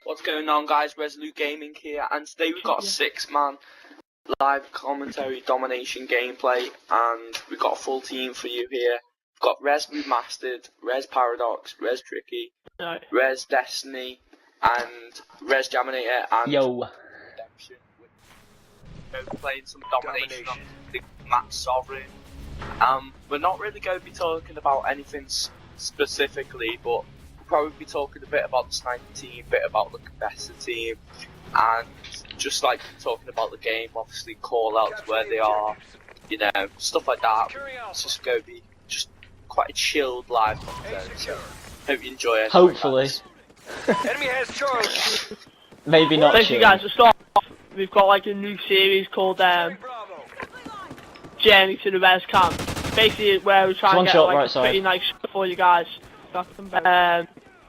What's going on, guys? ReZolute Gaming here, and today we've got a 6-man live commentary domination gameplay, and we've got a full team for you here. We've got Rez Remastered, Rez Paradox, Rez Tricky, Rez Destiny, and Rez Jaminator, and Redemption. We're both playing some domination on the map Sovereign. We're not really going to be talking about anything specifically, but probably be talking a bit about the sniper team, a bit about the competitor team, and just like talking about the game, obviously call outs where they are, you know, stuff like that. It's just going to be just quite a chilled live content, so hope you enjoy it. Hopefully. Enemy has Charlie. Maybe not. Thank you guys. To start off, we've got like a new series called Journey to the Res Camp. Basically, where we're trying to get like a pretty nice show for you guys.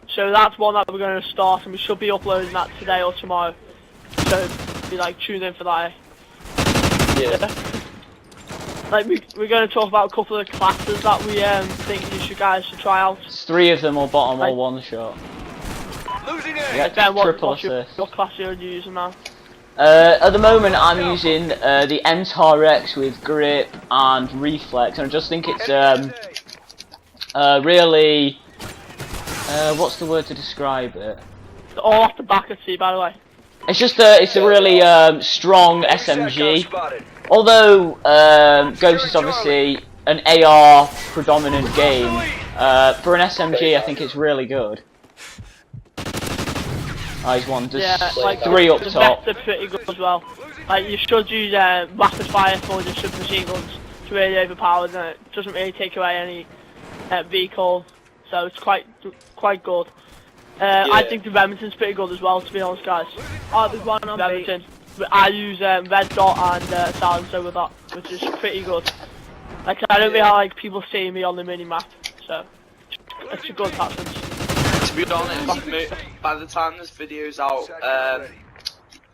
So that's one that we're going to start, and we should be uploading that today or tomorrow. So be like tuned in for that. Yeah. Like we're going to talk about a couple of classes that we think you guys should try out. It's 3 of them, or bottom or one shot. Losing it. Yeah, triple assist. What class are you using now? At the moment, I'm using the MTRX with grip and reflex, and I just think it's really. What's the word to describe it? It's all off the back of C, by the way. It's just it's a really strong SMG. Although Ghost is obviously an AR predominant game, for an SMG I think it's really good. He's one, just like 3 up top. They're pretty good as well. Like you should use rapid fire for your submachine guns to really overpower them. It doesn't really take away any recoil. So it's quite good. I think the Remington's pretty good as well, to be honest, guys. Oh, there's one on Remington. I use red dot and silencer with that, which is pretty good. Like I don't really like people seeing me on the mini map, so it's a good attachment. To be honest, by the time this video's out,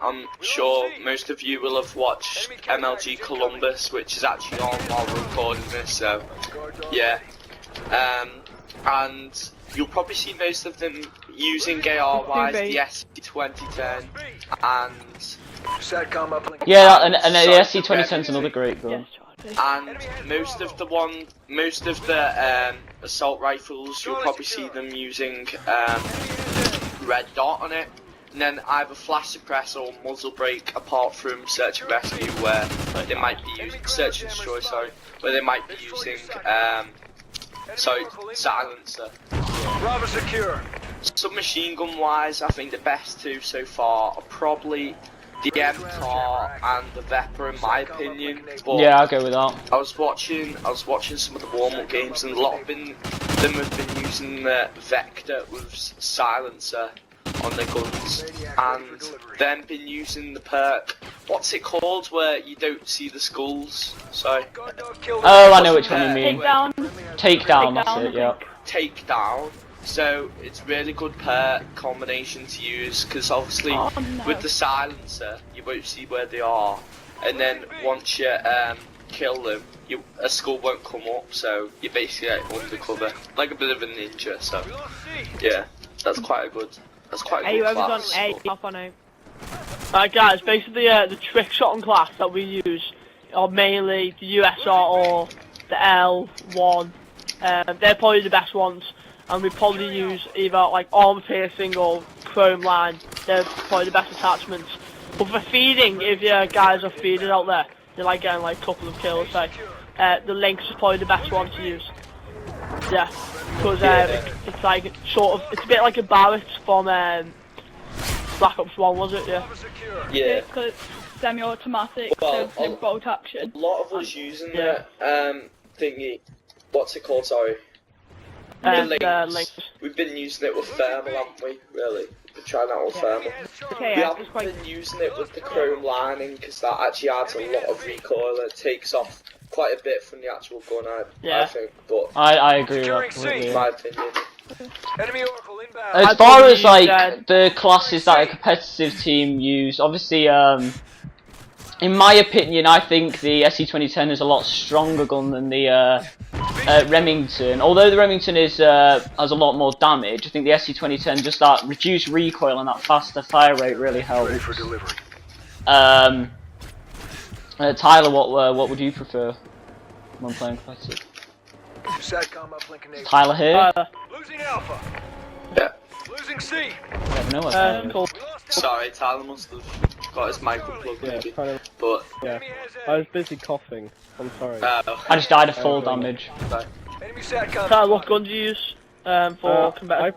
I'm sure most of you will have watched MLG Columbus, which is actually on while we're recording this. So yeah. And you'll probably see most of them using AR-wise the SC-2010 and yeah, and the SC-2010 is another great gun. And most of the assault rifles, you'll probably see them using red dot on it, and then either flash suppress or muzzle brake, apart from search and rescue, where they might be using search and destroy, where they might be using silencer. Bravo secure. Submachine gun wise, I think the best 2 so far are probably the MTAR and the Vepr, in my opinion. But yeah, I'll go with that. I was watching some of the warm-up games, and a lot of them have been using the Vector with silencer on their guns, and then been using the perk. What's it called, where you don't see the skulls? Sorry. Oh, I know which one you mean. Takedown, that's it, yeah. Takedown. So it's really good perk combination to use, because obviously with the silencer you won't see where they are, and then once you kill them, a skull won't come up, so you're basically like undercover, like a bit of a ninja. So yeah, that's quite a good. That's quite a good class. Alright guys, basically the trick shot and class that we use are mainly the USR or the L1. They're probably the best ones, and we probably use either like armor piercing or chrome line. They're probably the best attachments. But for feeding, if your guys are feeding out there, you're like getting like a couple of kills. So the Lynx is probably the best one to use. Yeah, because it's like it's a bit like a Barrett from Black Ops 1, was it? Yeah. Yeah. Because it's semi-automatic, so no bolt action. A lot of us using the thingy. What's it called? Sorry. The Lynx. We've been using it with thermal, haven't we? Really? We've been trying out with thermal. Okay, we haven't been using it with the chrome lining, because that actually adds a lot of recoil and it takes off quite a bit from the actual gun, I think. But I agree with that completely. In my opinion. Enemy Oracle inbound. As far as like the classes that a competitive team use, obviously, in my opinion, I think the SC-2010 is a lot stronger gun than the Remington. Although the Remington is has a lot more damage, I think the SC-2010 just that reduced recoil and that faster fire rate really helps. Ready for delivery. Tyler, what would you prefer when playing competitive? SATCOM uplink enabled. Tyler here. Losing Alpha. Yeah. Losing C. I don't know what that is. Cool. We lost Sorry, Tyler must have got his mic unplugged maybe. kind of, But yeah. I was busy coughing. I'm sorry. I just died of fall damage. enemy SATCOM. Tyler, what gun do you use for combat?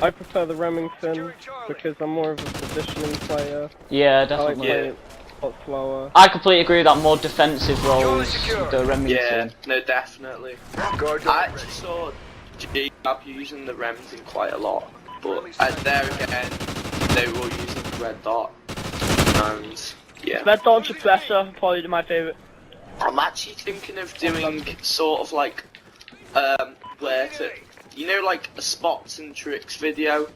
I prefer the Remington because I'm more of a positioning player. Yeah, I like definitely. playing it a lot slower. I completely agree with that. More defensive roles, the Remington. yeah, no, definitely. Guard I actually saw J-Up using the Remington quite a lot, but there again, they were using the red dot, and yeah. Red Dot and Suppressor, probably my favourite. I'm actually thinking of doing sort of like, where to, you know, like a spots and tricks video.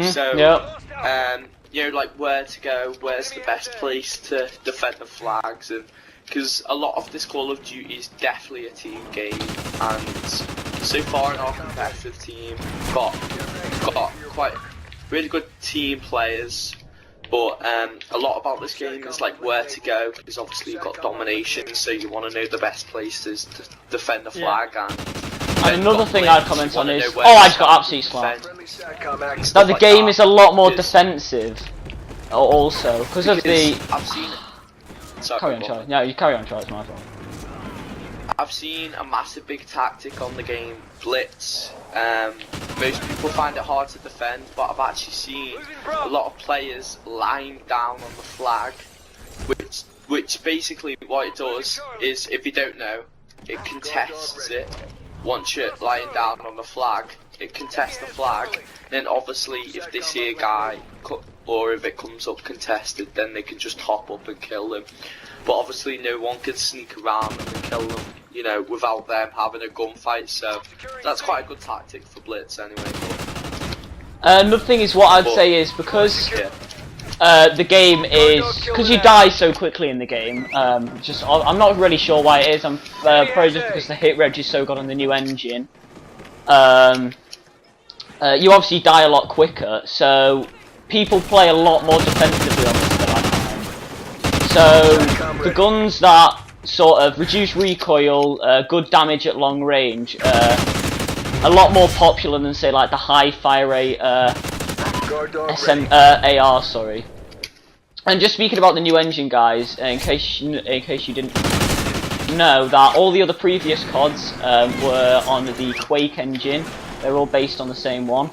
So, Yep. you know, like where to go, where's the best place to defend the flags, and because a lot of this Call of Duty is definitely a team game, and so far in our competitive team, got quite really good team players. But a lot about this game is like where to go, because obviously you've got domination, so you want to know the best places to defend the flag. And another thing I'd comment on is, I just got absolutely slapped. Friendly SATCOM active. That the game is a lot more defensive, also because of the. I've seen. Sorry, Carry on, Charlie. Yeah, you carry on, Charlie. It's my fault. I've seen a massive big tactic on the game, Blitz. Most people find it hard to defend, but I've actually seen a lot of players lying down on the flag, which basically what it does is, if you don't know, it contests it. Once you're lying down on the flag, it contests the flag. Then obviously, if they see a guy, or if it comes up contested, then they can just hop up and kill them. But obviously, no one can sneak around and kill them, you know, without them having a gunfight. So that's quite a good tactic for Blitz, anyway. Another thing is, what I'd say is because the game is because you die so quickly in the game. I'm not really sure why it is. I'm probably just because the hit reg is so good on the new engine. You obviously die a lot quicker, so people play a lot more defensively on this than I find. So the guns that sort of reduce recoil, good damage at long range, a lot more popular than say like the high fire rate AR, sorry. And just speaking about the new engine, guys, in case you didn't know, that all the other previous CODs were on the Quake engine. They're all based on the same one.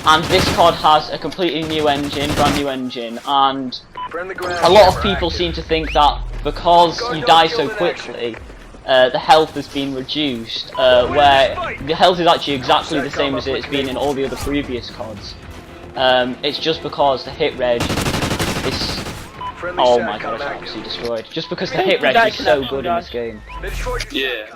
And this COD has a completely new engine, brand new engine, and a lot of people seem to think that because you die so quickly, the health has been reduced, where the health is actually exactly the same as it's been in all the other previous CODs. It's just because the hit reg is... Oh my god, it's absolutely destroyed. Just because the hit reg is so good in this game. Yeah.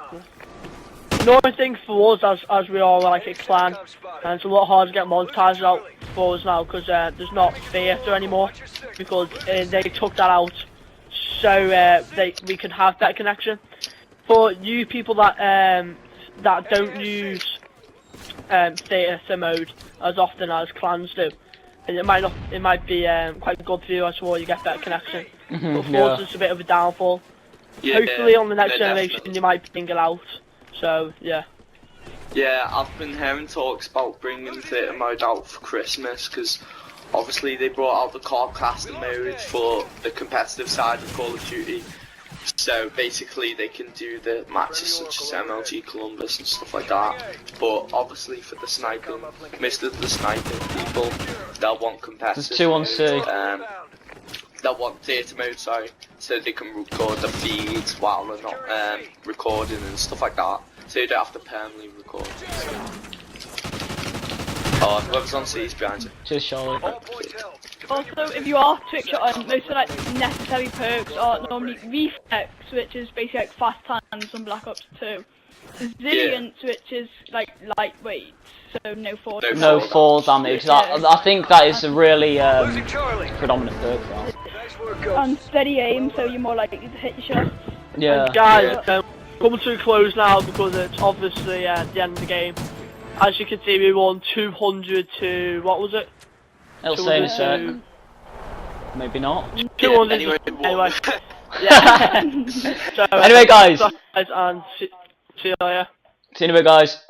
The only thing for us, as we are like a clan, and it's a lot harder to get montages out for us now because there's not theatre anymore, because they took that out so we can have better connection. For you people that that don't use theatre mode as often as clans do, and it might be quite good for you as well. You get better connection. But for us, it's a bit of a downfall. Yeah, hopefully on the next generation definitely. you might bring it out. So yeah. Yeah, I've been hearing talks about bringing theatre mode out for Christmas, because obviously they brought out the cardcaster mode for the competitive side of Call of Duty. So basically they can do the matches such as MLG Columbus and stuff like that. But obviously for the sniping, most of the sniping people, they'll want competitive. There's 2 on C. They'll want theatre mode, sorry, so they can record the feeds while they're not recording and stuff like that. So you don't have to permanently record. Oh, whoever's on C is behind you. Cheers, Charlie. Also, if you are trick shotting, most of like necessary perks are normally reflex, which is basically like fast hands on Black Ops 2. Resilient, which is like lightweight, so no fall. No fall damage. I think that is a really predominant perk. And steady aim, so you're more likely to hit your shots. Yeah. Guys, coming to a close now because it's obviously the end of the game. As you can see, we won 200 to what was it? It'll say in a sec. Maybe not. 200. Anyway, Anyway. Yeah. So, Anyway, guys. and see you later. See you in a bit, guys.